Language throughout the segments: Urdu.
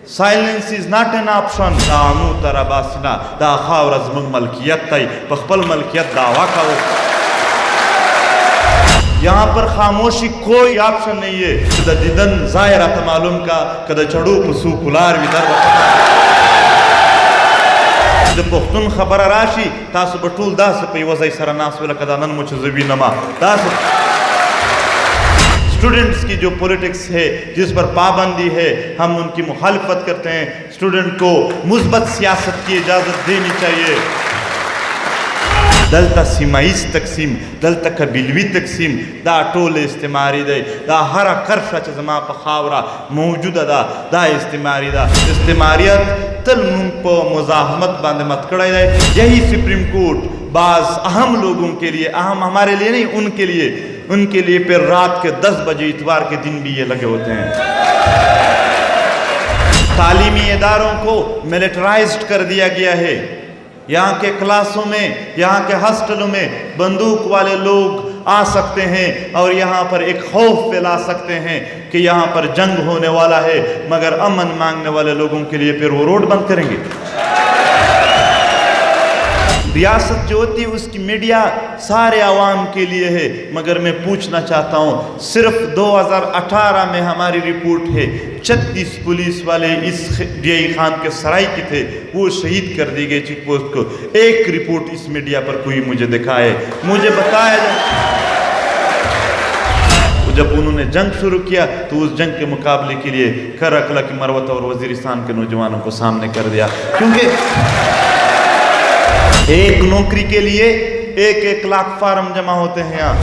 Silence is not an option. دا امو تراباسنا دا خاور از من ملکیت تای بخبل ملکیت دعویٰ کا یہاں پر خاموشی کوئی آپشن نہیں ہے. کدا دیدن ظاہرات معلوم کا کدا چڑو پسو کلار وی در د پختون خبر راشي تاسو په ټول داسې په یوه ځای سره ناست وی لکه دا نن مو چې زه وینم داسې اسٹوڈنٹس کی جو پولیٹکس ہے جس پر پابندی ہے ہم ان کی مخالفت کرتے ہیں. اسٹوڈنٹ کو مثبت سیاست کی اجازت دینی چاہیے. دلتا سیمائیز تقسیم دلتا قبیلوی تقسیم دا ټول استعماری دی. دا هر کرشه چې زما په خاوره موجوده ده دا استعماری ده. استعماریت تل مونږ په مزاحمت باندې مت کړی دی. یہی سپریم کورٹ بعض اہم لوگوں کے لیے اہم ہمارے لیے نہیں ان کے لیے پھر رات کے 10 بجے اتوار کے دن بھی یہ لگے ہوتے ہیں. تعلیمی اداروں کو ملٹرائزڈ کر دیا گیا ہے. یہاں کے کلاسوں میں یہاں کے ہاسٹلوں میں بندوق والے لوگ آ سکتے ہیں اور یہاں پر ایک خوف پھیلا سکتے ہیں کہ یہاں پر جنگ ہونے والا ہے مگر امن مانگنے والے لوگوں کے لیے پھر وہ روڈ بند کریں گے. ریاست جو ہوتی ہے اس کی میڈیا سارے عوام کے لیے ہے مگر میں پوچھنا چاہتا ہوں صرف 2018 میں ہماری رپورٹ ہے 36 پولیس والے اس ڈی آئی خان کے سرائی کے تھے وہ شہید کر دی گئے چیک پوسٹ کو. ایک رپورٹ اس میڈیا پر کوئی مجھے دکھائے مجھے بتایا جائے. جب انہوں نے جنگ شروع کیا تو اس جنگ کے مقابلے کے لیے کھرکلا کی مروت اور وزیرستان کے نوجوانوں کو سامنے کر دیا کیونکہ ایک نوکری کے لیے 1 لاکھ فارم جمع ہوتے ہیں یہاں.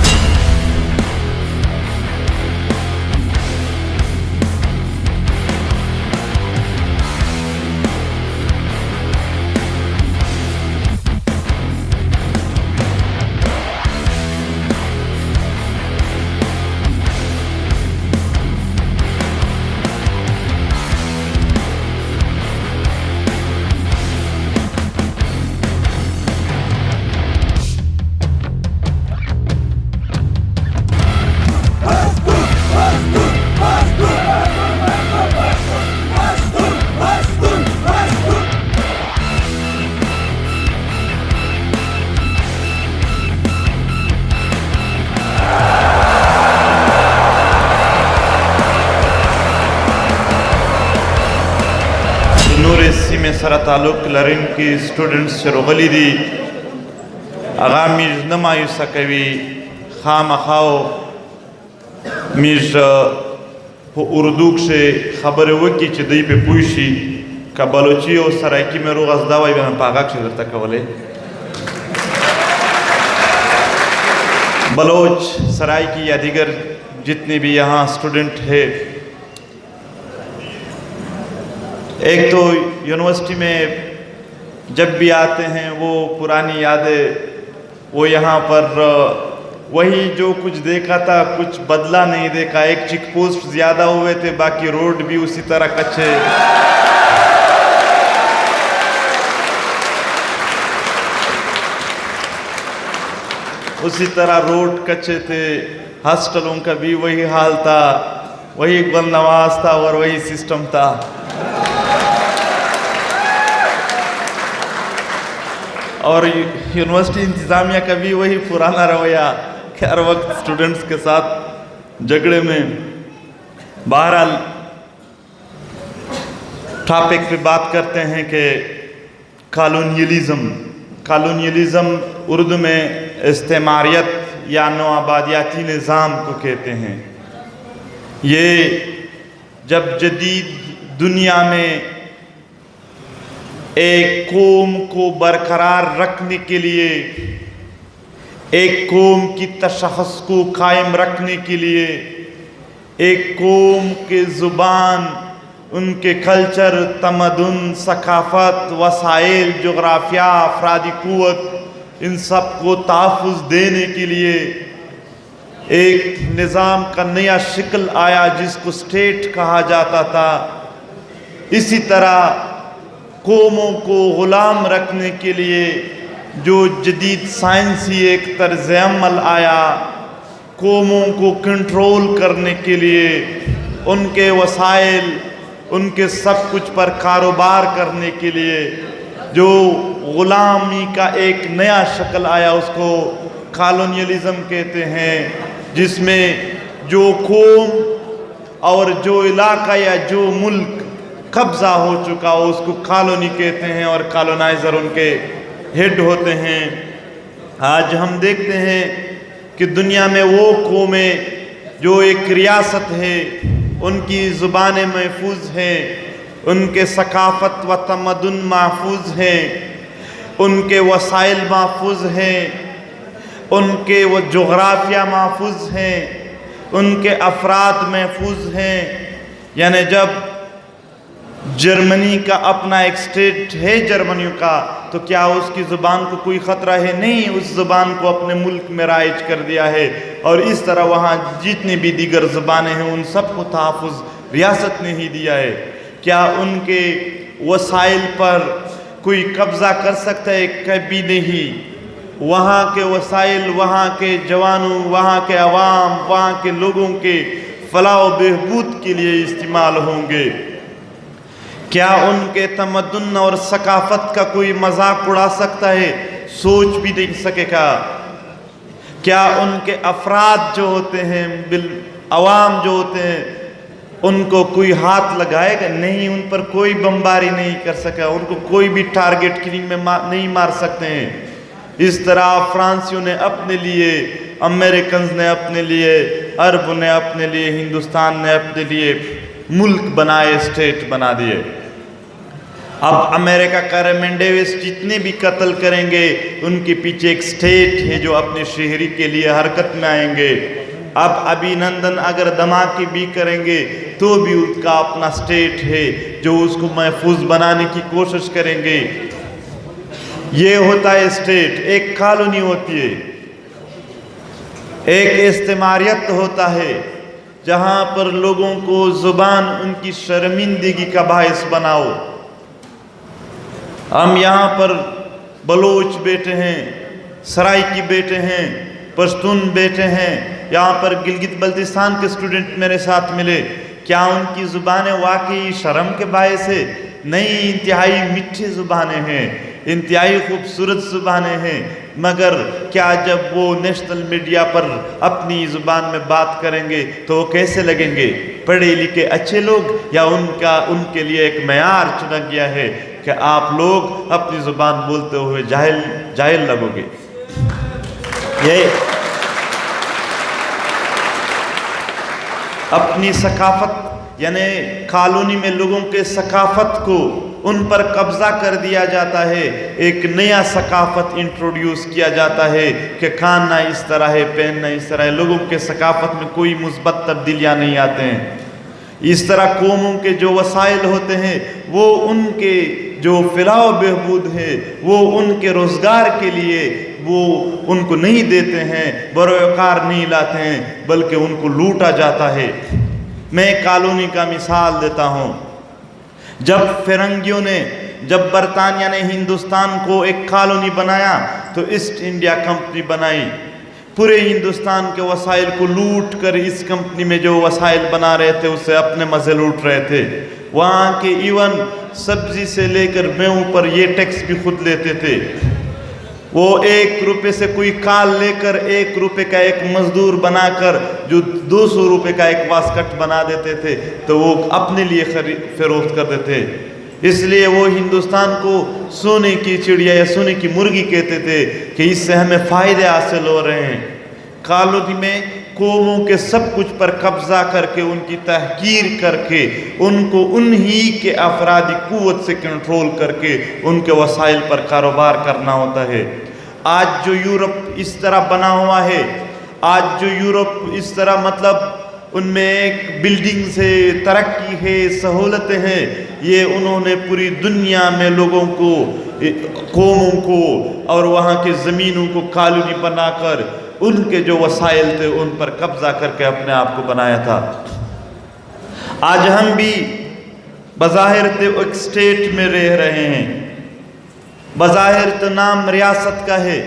میں سره تعلق لرونکي سټوډنټس چې راغلي دي هغه موږ نه مایوسه کوي. خامخا موږ په اردو کښې خبرې وکړي چې دوی پرې پوه شي. که بلوچي او سرایکي مې روغ زده وای بیا مې په هغه کښې درته کولی. بلوچ سرائکی یا دیگر جتنے بھی یہاں اسٹوڈنٹ ہے ایک تو یونیورسٹی میں جب بھی آتے ہیں وہ پرانی یادیں وہ یہاں پر وہی جو کچھ دیکھا تھا کچھ بدلا نہیں دیکھا. ایک چیک پوسٹ زیادہ ہوئے تھے باقی روڈ بھی اسی طرح کچے. اسی طرح روڈ کچے تھے. ہاسٹلوں کا بھی وہی حال تھا وہی گل نواز تھا اور وہی سسٹم تھا. اور یونیورسٹی انتظامیہ کا بھی وہی پرانا رویہ کہ ہر وقت اسٹوڈنٹس کے ساتھ جھگڑے میں. بہرحال ٹاپک پہ بات کرتے ہیں کہ کالونیلزم اردو میں استعماریت یا نوآبادیاتی نظام کو کہتے ہیں. یہ جب جدید دنیا میں ایک قوم کو برقرار رکھنے کے لیے ایک قوم کی تشخص کو قائم رکھنے کے لیے ایک قوم کے زبان ان کے کلچر تمدن ثقافت وسائل جغرافیہ افرادی قوت ان سب کو تحفظ دینے کے لیے ایک نظام کا نیا شکل آیا جس کو اسٹیٹ کہا جاتا تھا. اسی طرح قوموں کو غلام رکھنے کے لیے جو جدید سائنسی ایک طرز عمل آیا قوموں کو کنٹرول کرنے کے لیے ان کے وسائل ان کے سب کچھ پر کاروبار کرنے کے لیے جو غلامی کا ایک نیا شکل آیا اس کو کالونیلزم کہتے ہیں، جس میں جو قوم اور جو علاقہ یا جو ملک قبضہ ہو چکا ہو اس کو کالونی کہتے ہیں اور کالونائزر ان کے ہیڈ ہوتے ہیں۔ آج ہم دیکھتے ہیں کہ دنیا میں وہ قومیں جو ایک ریاست ہے، ان کی زبانیں محفوظ ہیں، ان کے ثقافت و تمدن محفوظ ہیں، ان کے وسائل محفوظ ہیں، ان کے وہ جغرافیہ محفوظ ہیں، ان کے افراد محفوظ ہیں۔ یعنی جب جرمنی کا اپنا ایک سٹیٹ ہے جرمنی کا، تو کیا اس کی زبان کو کوئی خطرہ ہے؟ نہیں، اس زبان کو اپنے ملک میں رائج کر دیا ہے، اور اس طرح وہاں جتنی بھی دیگر زبانیں ہیں ان سب کو تحفظ ریاست نے ہی دیا ہے۔ کیا ان کے وسائل پر کوئی قبضہ کر سکتا ہے؟ کبھی نہیں۔ وہاں کے وسائل وہاں کے جوانوں، وہاں کے عوام، وہاں کے لوگوں کے فلاح و بہبود کے لیے استعمال ہوں گے۔ کیا ان کے تمدن اور ثقافت کا کوئی مذاق اڑا سکتا ہے؟ سوچ بھی نہیں سکے گا۔ کیا ان کے افراد جو ہوتے ہیں، عوام جو ہوتے ہیں، ان کو کوئی ہاتھ لگائے گا؟ نہیں، ان پر کوئی بمباری نہیں کر سکا، ان کو کوئی بھی ٹارگٹ کلنگ میں نہیں مار سکتے ہیں۔ اس طرح فرانسیوں نے اپنے لیے، امریکنز نے اپنے لیے، عرب نے اپنے لیے، ہندوستان نے اپنے لیے ملک بنائے، اسٹیٹ بنا دیے۔ اب امریکہ کا ریمن ڈیوس جتنے بھی قتل کریں گے ان کے پیچھے ایک سٹیٹ ہے جو اپنے شہری کے لیے حرکت میں آئیں گے۔ اب ابھی نندن اگر دھماکے بھی کریں گے تو بھی اس کا اپنا سٹیٹ ہے جو اس کو محفوظ بنانے کی کوشش کریں گے۔ یہ ہوتا ہے سٹیٹ، ایک کالونی ہوتی ہے، ایک استعماریت ہوتا ہے جہاں پر لوگوں کو زبان ان کی شرمندگی کا باعث بناؤ۔ ہم یہاں پر بلوچ بیٹے ہیں، سرائکی بیٹے ہیں، پشتون بیٹے ہیں، یہاں پر گلگت بلتستان کے اسٹوڈنٹ میرے ساتھ ملے۔ کیا ان کی زبانیں واقعی شرم کے باعث ہے؟ نہیں، انتہائی میٹھی زبانیں ہیں، انتہائی خوبصورت زبانیں ہیں، مگر کیا جب وہ نیشنل میڈیا پر اپنی زبان میں بات کریں گے تو وہ کیسے لگیں گے؟ پڑھے لکھے اچھے لوگ، یا ان کے لیے ایک معیار چنا گیا ہے کہ آپ لوگ اپنی زبان بولتے ہوئے جاہل لگو گے؟ یہ اپنی ثقافت، یعنی کالونی میں لوگوں کے ثقافت کو ان پر قبضہ کر دیا جاتا ہے، ایک نیا ثقافت انٹروڈیوس کیا جاتا ہے کہ کھانا اس طرح ہے، پہننا اس طرح ہے، لوگوں کے ثقافت میں کوئی مثبت تبدیلیاں نہیں آتے ہیں۔ اس طرح قوموں کے جو وسائل ہوتے ہیں وہ ان کے جو فلاح و بہبود ہے وہ ان کے روزگار کے لیے وہ ان کو نہیں دیتے ہیں، بروکار نہیں لاتے ہیں، بلکہ ان کو لوٹا جاتا ہے۔ میں کالونی کا مثال دیتا ہوں۔ جب فرنگیوں نے، جب برطانیہ نے ہندوستان کو ایک کالونی بنایا تو ایسٹ انڈیا کمپنی بنائی، پورے ہندوستان کے وسائل کو لوٹ کر اس کمپنی میں جو وسائل بنا رہے تھے اسے اپنے مزے لوٹ رہے تھے۔ وہاں کے ایون سبزی سے لے کر میووں پر یہ ٹیکس بھی خود لیتے تھے۔ وہ 1 روپے سے کوئی کال لے کر 1 روپے کا ایک مزدور بنا کر جو 200 روپے کا ایک واسکٹ بنا دیتے تھے تو وہ اپنے لیے فروخت کر دیتے۔ اس لیے وہ ہندوستان کو سونے کی چڑیا یا سونے کی مرغی کہتے تھے کہ اس سے ہمیں فائدے حاصل ہو رہے ہیں۔ کالونی میں قوموں کے سب کچھ پر قبضہ کر کے، ان کی تحقیر کر کے، ان کو انہی کے افرادی قوت سے کنٹرول کر کے ان کے وسائل پر کاروبار کرنا ہوتا ہے۔ آج جو یورپ اس طرح بنا ہوا ہے، آج جو یورپ اس طرح مطلب ان میں ایک بلڈنگ سے ترقی ہے، سہولتیں ہیں، یہ انہوں نے پوری دنیا میں لوگوں کو، قوموں کو اور وہاں کے زمینوں کو کالونی بنا کر ان کے جو وسائل تھے ان پر قبضہ کر کے اپنے آپ کو بنایا تھا۔ آج ہم بھی بظاہر تو ایک سٹیٹ میں رہ رہے ہیں، بظاہر تو نام ریاست کا ہے،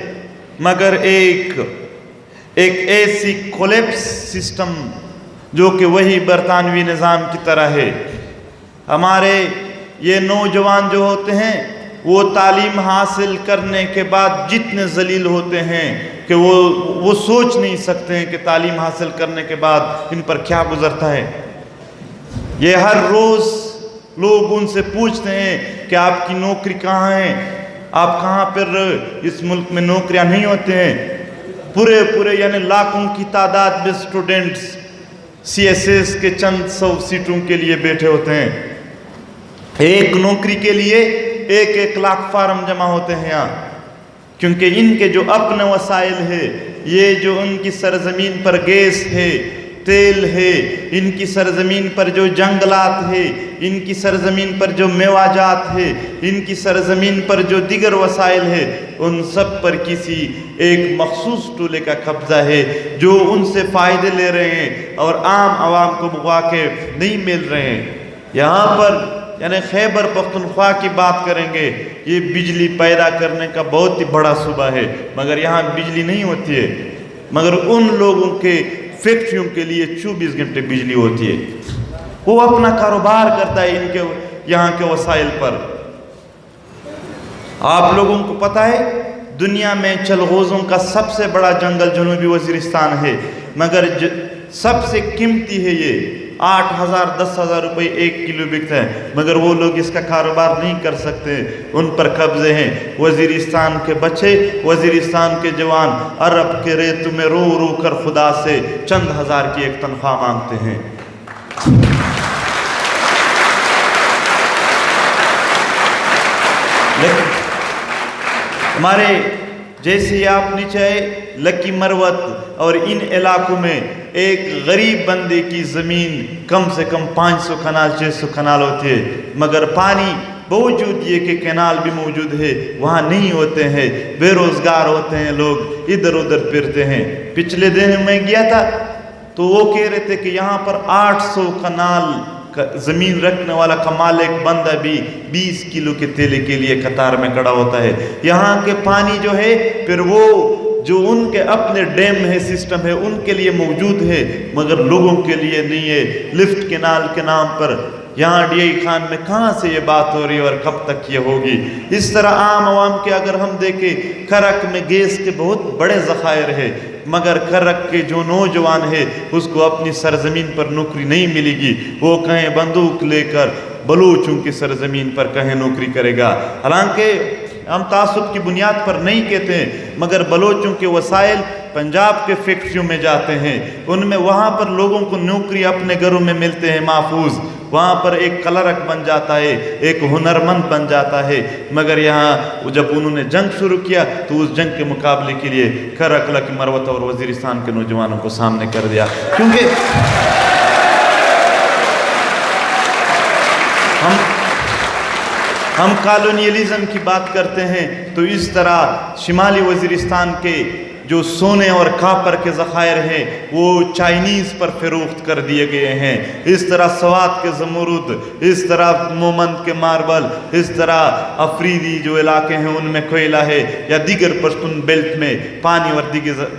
مگر ایک ایسی کولیپس سسٹم جو کہ وہی برطانوی نظام کی طرح ہے۔ ہمارے یہ نوجوان جو ہوتے ہیں وہ تعلیم حاصل کرنے کے بعد جتنے ذلیل ہوتے ہیں کہ وہ سوچ نہیں سکتے ہیں کہ تعلیم حاصل کرنے کے بعد ان پر کیا گزرتا ہے۔ یہ ہر روز لوگ ان سے پوچھتے ہیں کہ آپ کی نوکری کہاں ہے، آپ کہاں پر اس ملک میں نوکریاں نہیں ہوتے ہیں۔ پورے یعنی لاکھوں کی تعداد میں اسٹوڈنٹس سی ایس ایس کے چند 100 سیٹوں کے لیے بیٹھے ہوتے ہیں۔ ایک نوکری کے لیے 1 لاکھ فارم جمع ہوتے ہیں یہاں، کیونکہ ان کے جو اپنے وسائل ہے، یہ جو ان کی سرزمین پر گیس ہے، تیل ہے، ان کی سرزمین پر جو جنگلات ہے، ان کی سرزمین پر جو میوہ جات ہے، ان کی سرزمین پر جو دیگر وسائل ہے، ان سب پر کسی ایک مخصوص ٹولے کا قبضہ ہے جو ان سے فائدے لے رہے ہیں اور عام عوام کو مواقع نہیں مل رہے ہیں۔ یہاں پر یعنی خیبر پختونخوا کی بات کریں گے، یہ بجلی پیدا کرنے کا بہت ہی بڑا صوبہ ہے، مگر یہاں بجلی نہیں ہوتی ہے، مگر ان لوگوں کے فیکٹریوں کے لیے 24 گھنٹے بجلی ہوتی ہے۔ وہ اپنا کاروبار کرتا ہے ان کے یہاں کے وسائل پر۔ آپ لوگوں کو پتہ ہے دنیا میں چلغوزوں کا سب سے بڑا جنگل جنوبی وزیرستان ہے، مگر سب سے قیمتی ہے یہ 8,000 10,000 روپے 1 کلو بکتا ہے، مگر وہ لوگ اس کا کاروبار نہیں کر سکتے، ان پر قبضے ہیں۔ وزیرستان کے بچے، وزیرستان کے جوان عرب کے ریت میں رو رو کر خدا سے چند ہزار کی ایک تنخواہ مانگتے ہیں۔ لیکن ہمارے جیسے آپ نیچے لکی مروت اور ان علاقوں میں ایک غریب بندے کی زمین کم سے کم 500 کنال 600 کنال ہوتی ہے، مگر پانی باوجود یہ کہ کینال بھی موجود ہے وہاں نہیں ہوتے ہیں، بے روزگار ہوتے ہیں، لوگ ادھر ادھر پھرتے ہیں۔ پچھلے دن میں گیا تھا تو وہ کہہ رہے تھے کہ یہاں پر 800 کنال زمین رکھنے والا کمال ایک بندہ بھی 20 کلو کے تیلے کے لیے قطار میں کھڑا ہوتا ہے۔ یہاں کے پانی جو ہے پھر وہ جو ان کے اپنے ڈیم ہے، سسٹم ہے، ان کے لیے موجود ہے، مگر لوگوں کے لیے نہیں ہے۔ لفٹ کینال کے نام پر یہاں ڈی آئی خان میں کہاں سے یہ بات ہو رہی ہے اور کب تک یہ ہوگی؟ اس طرح عام عوام کے اگر ہم دیکھیں، کرک میں گیس کے بہت بڑے ذخائر ہیں، مگر کرک کے جو نوجوان ہے اس کو اپنی سرزمین پر نوکری نہیں ملے گی، وہ کہیں بندوق لے کر بلوچوں کی سرزمین پر کہیں نوکری کرے گا۔ حالانکہ ہم تعصب کی بنیاد پر نہیں کہتے ہیں، مگر بلوچوں کے وسائل پنجاب کے فیکٹریوں میں جاتے ہیں، ان میں وہاں پر لوگوں کو نوکری اپنے گھروں میں ملتے ہیں محفوظ، وہاں پر ایک کلرک بن جاتا ہے، ایک ہنرمند بن جاتا ہے، مگر یہاں جب انہوں نے جنگ شروع کیا تو اس جنگ کے مقابلے کے لیے کرک لکی مروت اور وزیرستان کے نوجوانوں کو سامنے کر دیا۔ کیونکہ ہم کالونیلزم کی بات کرتے ہیں تو اس طرح شمالی وزیرستان کے جو سونے اور کاپر کے ذخائر ہیں وہ چائنیز پر فروخت کر دیے گئے ہیں، اس طرح سوات کے زمرد، اس طرح مومند کے ماربل، اس طرح افریدی جو علاقے ہیں ان میں کوئلہ ہے، یا دیگر پشتون بیلٹ میں پانی اور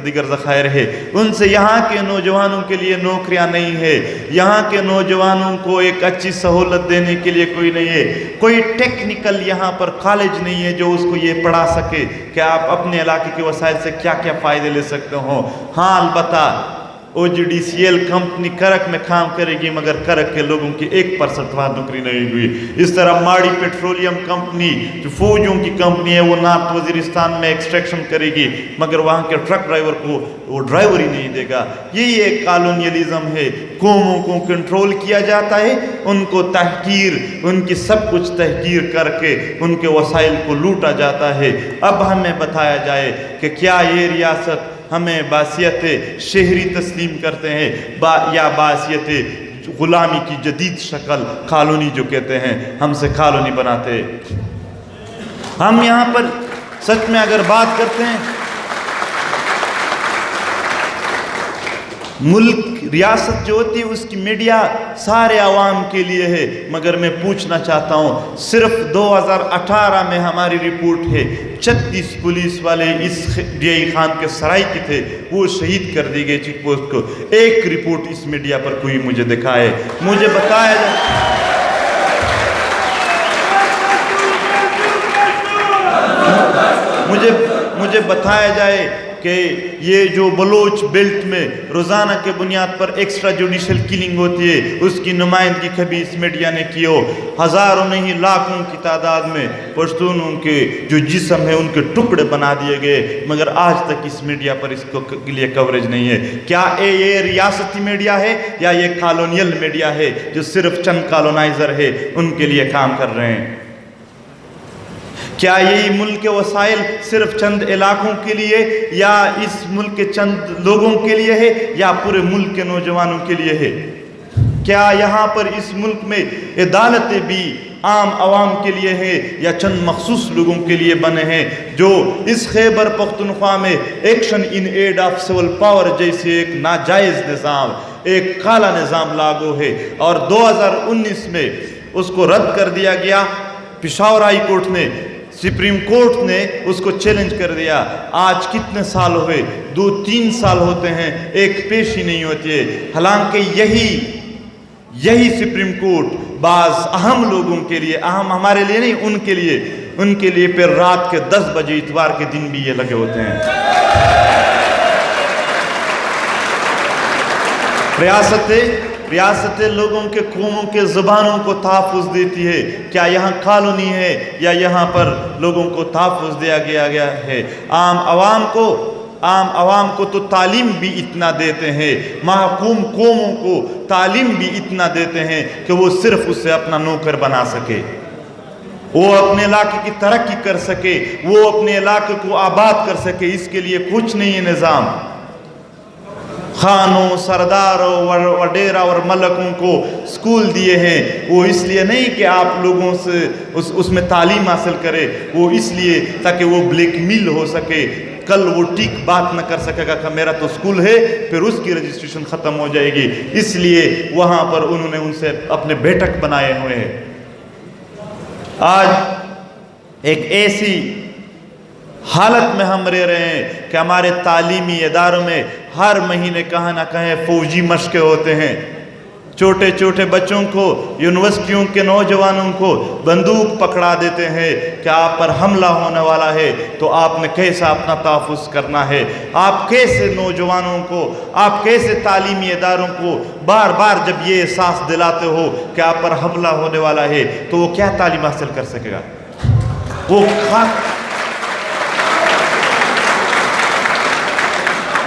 دیگر ذخائر ہے، ان سے یہاں کے نوجوانوں کے لیے نوکریاں نہیں ہے، یہاں کے نوجوانوں کو ایک اچھی سہولت دینے کے لیے کوئی نہیں ہے، کوئی ٹیکنیکل یہاں پر کالج نہیں ہے جو اس کو یہ پڑھا سکے کہ آپ اپنے علاقے کے وسائل سے کیا کیا فائدے لے سکتے ہو۔ ہاں البتہ O G D C L company Karak میں کام کرے گی، مگر کرک کے لوگوں کی 1% وہاں نوکری نہیں ہوئی۔ اس طرح ماڑی پیٹرولیم کمپنی جو فوجوں کی کمپنی ہے وہ نارتھ وزیرستان میں ایکسٹریکشن کرے گی، مگر وہاں کے ٹرک ڈرائیور کو وہ ڈرائیور ہی نہیں دے گا۔ یہی ایک کالونیلزم ہے، قوموں کو کنٹرول کیا جاتا ہے، ان کو تحقیر، ان کی سب کچھ تحقیر کر کے ان کے وسائل کو لوٹا جاتا ہے۔ اب ہمیں بتایا جائے کہ کیا یہ ریاست ہمیں باحثیت شہری تسلیم کرتے ہیں یا باحثیت غلامی کی جدید شکل کالونی جو کہتے ہیں ہم سے کالونی بناتے؟ ہم یہاں پر سچ میں اگر بات کرتے ہیں، ملک ریاست جو ہوتی ہے اس کی میڈیا سارے عوام کے لیے ہے، مگر میں پوچھنا چاہتا ہوں صرف 2018 میں ہماری رپورٹ ہے 36 پولیس والے اس ڈی آئی خان کے سرائی کے تھے، وہ شہید کر دی گئے چیک پوسٹ کو۔ ایک رپورٹ اس میڈیا پر کوئی مجھے دکھائے، مجھے بتایا جائے مجھے بتایا جائے کہ یہ جو بلوچ بیلٹ میں روزانہ کے بنیاد پر ایکسٹرا جوڈیشل کلنگ ہوتی ہے، اس کی نمائندگی کبھی اس میڈیا نے کی ہو؟ ہزاروں نہیں لاکھوں کی تعداد میں پشتونوں کے جو جسم ہے ان کے ٹکڑے بنا دیے گئے، مگر آج تک اس میڈیا پر اس کو کے لیے کوریج نہیں ہے۔ کیا یہ ریاستی میڈیا ہے یا یہ کالونیل میڈیا ہے جو صرف چند کالونائزر ہے ان کے لیے کام کر رہے ہیں؟ کیا یہی ملک کے وسائل صرف چند علاقوں کے لیے یا اس ملک کے چند لوگوں کے لیے ہے یا پورے ملک کے نوجوانوں کے لیے ہے؟ کیا یہاں پر اس ملک میں عدالتیں بھی عام عوام کے لیے ہیں یا چند مخصوص لوگوں کے لیے بنے ہیں؟ جو اس خیبر پختونخوا میں action in aid of civil power جیسے ایک ناجائز نظام، ایک کالا نظام لاگو ہے، اور 2019 میں اس کو رد کر دیا گیا۔ پشاور ہائی کورٹ نے، سپریم کورٹ نے اس کو چیلنج کر دیا۔ آج کتنے سال ہوئے؟ 2-3 سال ہوتے ہیں، ایک پیشی نہیں ہوتی ہے، حالانکہ یہی سپریم کورٹ بعض اہم لوگوں کے لیے، اہم ہمارے لیے نہیں، ان کے لیے پھر رات کے 10 بجے اتوار کے دن بھی یہ لگے ہوتے ہیں۔ ریاستیں لوگوں کے قوموں کے زبانوں کو تحفظ دیتی ہے۔ کیا یہاں کالونی ہے یا یہاں پر لوگوں کو تحفظ دیا گیا ہے؟ عام عوام کو تو تعلیم بھی اتنا دیتے ہیں، محکوم قوموں کو تعلیم بھی اتنا دیتے ہیں کہ وہ صرف اسے اپنا نوکر بنا سکے، وہ اپنے علاقے کی ترقی کر سکے، وہ اپنے علاقے کو آباد کر سکے۔ اس کے لیے کچھ نہیں ہے نظام۔ خانوں، سرداروں، وڈیرا اور ملکوں کو سکول دیے ہیں، وہ اس لیے نہیں کہ آپ لوگوں سے اس میں تعلیم حاصل کرے، وہ اس لیے تاکہ وہ بلیک میل ہو سکے۔ کل وہ ٹھیک بات نہ کر سکے گا کہ میرا تو سکول ہے، پھر اس کی رجسٹریشن ختم ہو جائے گی، اس لیے وہاں پر انہوں نے ان سے اپنے بیٹھک بنائے ہوئے ہیں۔ آج ایک ایسی حالت میں ہم رہ رہے ہیں کہ ہمارے تعلیمی اداروں میں ہر مہینے کہاں نہ کہیں فوجی مشقیں ہوتے ہیں۔ چھوٹے چھوٹے بچوں کو، یونیورسٹیوں کے نوجوانوں کو بندوق پکڑا دیتے ہیں کہ آپ پر حملہ ہونے والا ہے، تو آپ نے کیسا اپنا تحفظ کرنا ہے؟ آپ کیسے نوجوانوں کو، آپ کیسے تعلیمی اداروں کو بار بار جب یہ احساس دلاتے ہو کہ آپ پر حملہ ہونے والا ہے تو وہ کیا تعلیم حاصل کر سکے گا؟ وہ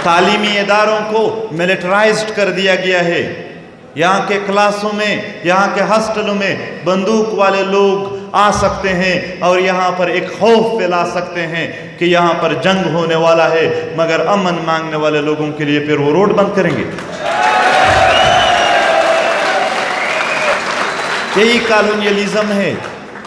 تعلیمی اداروں کو ملٹرائزڈ کر دیا گیا ہے۔ یہاں کے کلاسوں میں، یہاں کے ہاسٹلوں میں بندوق والے لوگ آ سکتے ہیں اور یہاں پر ایک خوف پھیلا سکتے ہیں کہ یہاں پر جنگ ہونے والا ہے، مگر امن مانگنے والے لوگوں کے لیے پھر وہ روڈ بند کریں گے۔ یہی کالونیلزم ہے،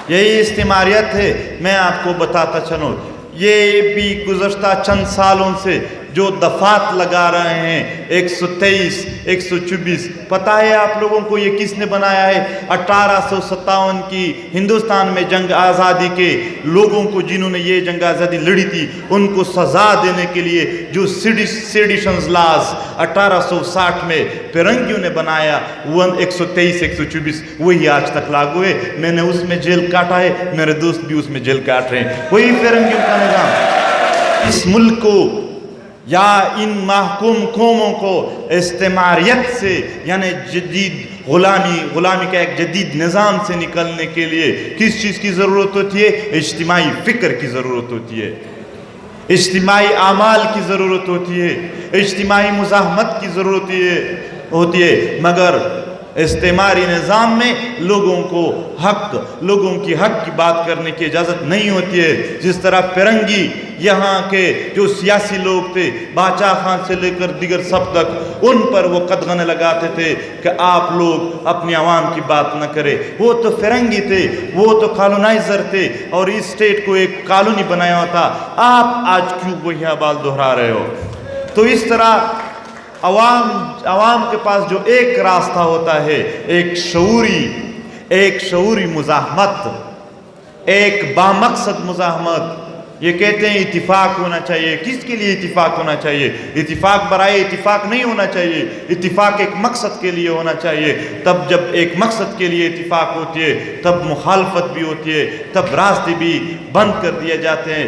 یہی استعماریت ہے۔ میں آپ کو بتاتا چلوں، یہ بھی گزشتہ چند سالوں سے جو دفعات لگا رہے ہیں، 123، 124، پتہ ہے آپ لوگوں کو یہ کس نے بنایا ہے؟ 1857 کی ہندوستان میں جنگ آزادی کے لوگوں کو، جنہوں نے یہ جنگ آزادی لڑی تھی، ان کو سزا دینے کے لیے جو سیڈیشنز لاز 1860 میں فرنگیوں نے بنایا، 123، 124 وہی آج تک لاگو ہے۔ میں نے اس میں جیل کاٹا ہے، میرے دوست بھی اس میں جیل کاٹ رہے ہیں، وہی فرنگیوں کا نظام۔ اس ملک کو یا ان محکوم قوموں کو استعماریت سے، یعنی جدید غلامی کا ایک جدید نظام سے نکلنے کے لیے کس چیز کی ضرورت ہوتی ہے؟ اجتماعی فکر کی ضرورت ہوتی ہے، اجتماعی اعمال کی ضرورت ہوتی ہے، اجتماعی مزاحمت کی ضرورت ہوتی ہے۔ مگر استعماری نظام میں لوگوں کی حق کی بات کرنے کی اجازت نہیں ہوتی ہے۔ جس طرح فرنگی یہاں کے جو سیاسی لوگ تھے، بادشاہ خان سے لے کر دیگر سب تک، ان پر وہ قدغن لگاتے تھے کہ آپ لوگ اپنی عوام کی بات نہ کریں۔ وہ تو فرنگی تھے، وہ تو کالونائزر تھے اور اس اسٹیٹ کو ایک کالونی بنایا ہوتا۔ آپ آج کیوں وہی بال دہرا رہے ہو؟ تو اس طرح عوام کے پاس جو ایک راستہ ہوتا ہے، ایک شعوری مزاحمت، ایک بامقصد مزاحمت۔ یہ کہتے ہیں اتفاق ہونا چاہیے۔ کس کے لیے اتفاق ہونا چاہیے؟ اتفاق برائے اتفاق نہیں ہونا چاہیے، اتفاق ایک مقصد کے لیے ہونا چاہیے۔ تب جب ایک مقصد کے لیے اتفاق ہوتی ہے، تب مخالفت بھی ہوتی ہے، تب راستے بھی بند کر دیے جاتے ہیں۔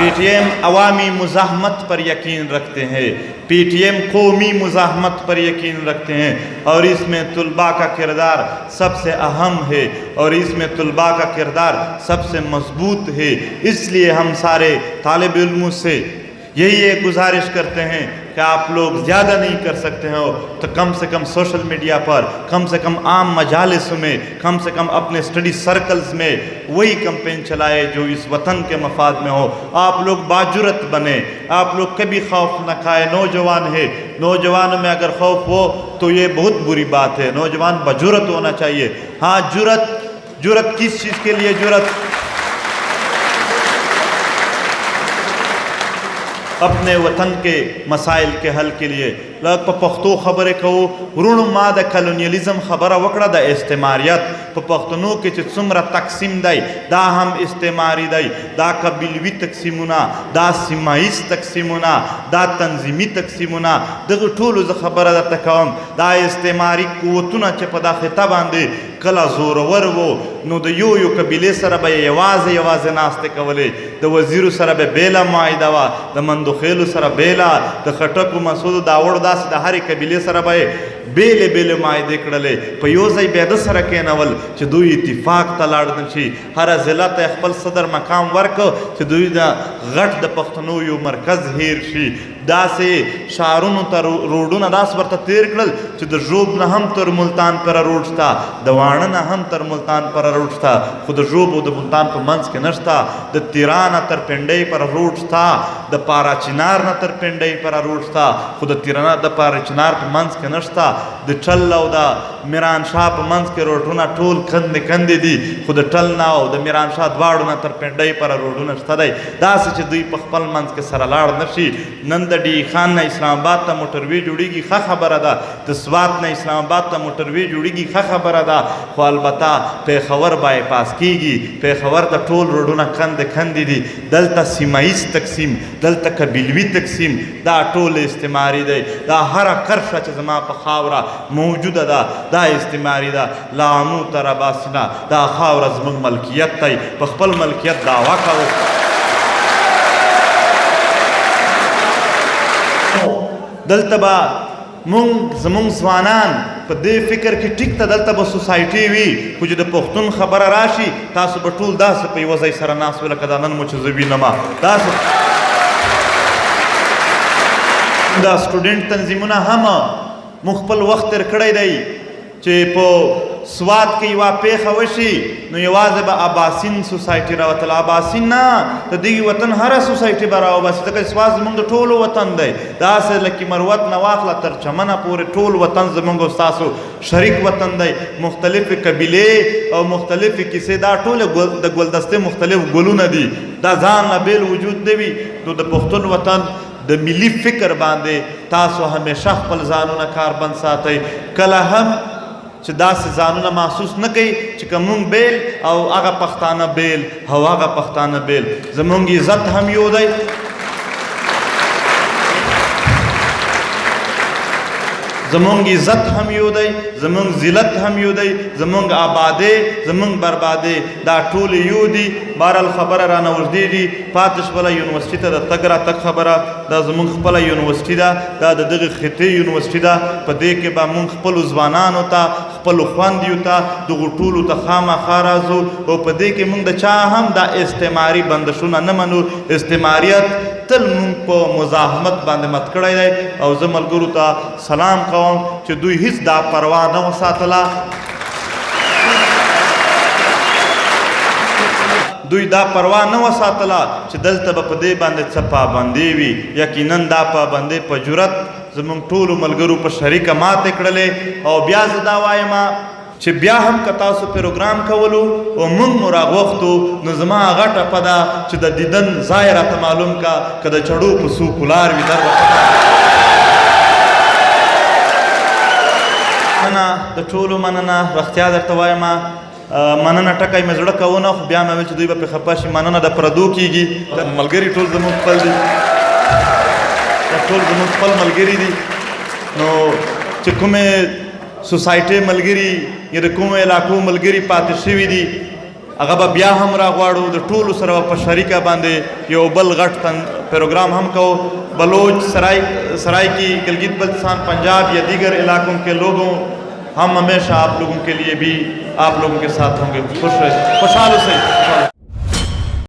پی ٹی ایم عوامی مزاحمت پر یقین رکھتے ہیں، پی ٹی ایم قومی مزاحمت پر یقین رکھتے ہیں، اور اس میں طلباء کا کردار سب سے اہم ہے، اور اس میں طلباء کا کردار سب سے مضبوط ہے۔ اس لیے ہم سارے طالب علموں سے یہی ایک گزارش کرتے ہیں کہ آپ لوگ زیادہ نہیں کر سکتے ہو تو کم سے کم سوشل میڈیا پر، کم سے کم عام مجالس میں، کم سے کم اپنے سٹڈی سرکلز میں وہی کمپین چلائے جو اس وطن کے مفاد میں ہو۔ آپ لوگ باجرت بنے، آپ لوگ کبھی خوف نہ کھائے۔ نوجوان ہے، نوجوانوں میں اگر خوف ہو تو یہ بہت بری بات ہے۔ نوجوان بجرت ہونا چاہیے۔ ہاں، جرت کس چیز کے لیے؟ جرت اپنے وطن کے مسائل کے حل کے لیے۔ لگ پا پختو خبرے کہو رونو ما دا کلونیالیزم خبرہ وکڑا دا استعماریت پا پختنو کے چھ سمرہ تقسیم دائی، دا ہم استعماری دائی، دا قبیلوی تقسیمونا، دا سیمائیس تقسیمونا، دا تنظیمی تقسیمونا، دا ٹھولو زا خبرہ دا تکاوم دا استعماری قوتونا چھ پا دا خطاب آندے کلا زورور وہ نو دا یو قبیلے سر با یواز ناستے کولے، دا وزیرو سر با بیلا معایدہ وا، دا مندخیلو سر بیلا، دا خطکو مسودو داوڑ دا دا ہر قبیلے سر بائے بیلے معاہدے کڑلے پا یوزائی بیدہ سر کینول چھ دوی اتفاق تا لاڑدن چی ہر ضلع تا اخبر صدر مقام ورکو چھ دوی دا غٹ دا پختنو یو مرکز ہیر شی دا سے شارونو تا روڈونا دا سورتا تیر کڑل چھ دا جوب نا ہم تر ملتان پر روڈتا دا واننا ہم تر ملتان پر روڈتا خود جوب دا ملتان پر منز کے نشتا دا تیرانا تر پنڈائی پر روڈتا دا پارا چنار نا تر پنڈائی پر روڈتا خود تیرانا دا پارا چنار پر منز کے نشتا دا چلو دا میران شاہ پر منز کے روڈونا ٹول کندے دی خود ٹلناو دا میران شاہ دوارڈونا تر پنڈائی پر روڈونا شتا دائی دا سے چھ دوی پخپل منز کے سرالار نشی نند ڈی خان نا اسلام آباد تا موٹروی جوڑی گی خواہ خبر دا تسوات نا اسلام آباد تا موٹروی جوڑی گی خواہ خبر دا خو البتا پیخور بائی پاس کی گی پیخور دا ٹول روڈونا کندی دی دلتا سیمائیس تقسیم دلتا قبیلوی تقسیم دا ٹول استعماری دے دا ہر کرشا چھ زمان پا خاورا موجود دا استعماری دا لامو تر باسنا دا خاورا زمان ملکیت تای پخپل ملکیت دعویٰ کاؤ دلتا با زمان زوانان پا دے فکر کی ٹک تا دلتا با سوسائٹی وی کچھ دا پختون خبر راشی تاسو بطول دا سا پی وزای سرناس ویلکا دا نن مچ زبی نما دا سٹوڈنٹ تنظیمونا ہم مخبل وقت تر کڑای دائی چے پو سواد کی وا پیخ وشی نو یواز با آباسین سوسائٹی راوطل آباسین نا تا دیگی وطن ہر سوسائٹی با راو باسی تکا سواز زمانگ ٹول وطن دائی دا سے لکی مروت نواخلا تر چمنا پورے ٹول وطن زمانگو ستاسو شریک وطن دائی مختلف قبیلے اور مختلف کسے دا ٹول دا گلدستے مختلف گلو ندی دا زان لبیل وجود دیوی تو دا پختون وطن دا ملی فکر باندے تاسو ہمیشہ خپل زانونا کار بند ساتے کلا ہم چھ دا سے زانونا محسوس نکی چکا مونگ بیل او آغا پختانہ بیل ہو آغا پختانہ بیل زمونگی عزت ہم یو دائی زمونگ عزت ہم یو دائی زمونگ ذلت ہم یو دائی زمونگ آبادے زمونگ بربادے دا ٹول یو دی بارال خبر رانا وردی دی پاتش والا یونیورسٹی تا دا تگرہ تک خبرہ دا زمونگ خپلا یونیورسٹی دا دا دغی خطی یونیورسٹی دا پا دے کے با مونگ خپلو زوانانو تا خپلو خواندیو تا دغو ٹولو تا خاما خارازو او پا دے کے مونگ دا چاہ ہم دا استعماری بندشونا نمانو استعماریت تل مونگ پا مزاحمت باندے مت کڑائی دائی او زمال گرو تا سلام قوم چھ دوی ہیس دا پرواہ نو ساتلا دوی دا پرواہ نو ساتلا چھ دلتا با پدے باندے چپا باندے وی یقیناً دا پا باندے پا جرت زمونگ طول ملگرو پا شریک مات اکڑلے او بیاز داوائی ما چھ بیا ہم کتاسو پروگرام کولو او مونگ مراغ وقتو نظمہ غٹا پدا چھ دا دیدن ظاہرات معلوم کا کدا چڑو پسو کلار وی در وقتا مننا دا ټولو مننه رختیا درته وایم مننه ټکی مې زړه کوونه خو بیا مې ویل چې دوی به پرې خفه شي مننه د پردو کېږي ملګري ټول زموږ خپل دي ټول زموږ خپل ملګري دي نو چې کومې سوسایټۍ ملګري یا د کومو علاقو ملګري پاتې شوي دي هغه به بیا هم راغواړو د ټولو سره په شریکه باندې یو بل غټ پروگرام ہم کو بلوچ سرائی کی گلگت بلتستان پنجاب یا دیگر علاقوں کے لوگوں ہم ہمیشہ آپ لوگوں کے لیے بھی آپ لوگوں کے ساتھ ہوں گے خوشحال سے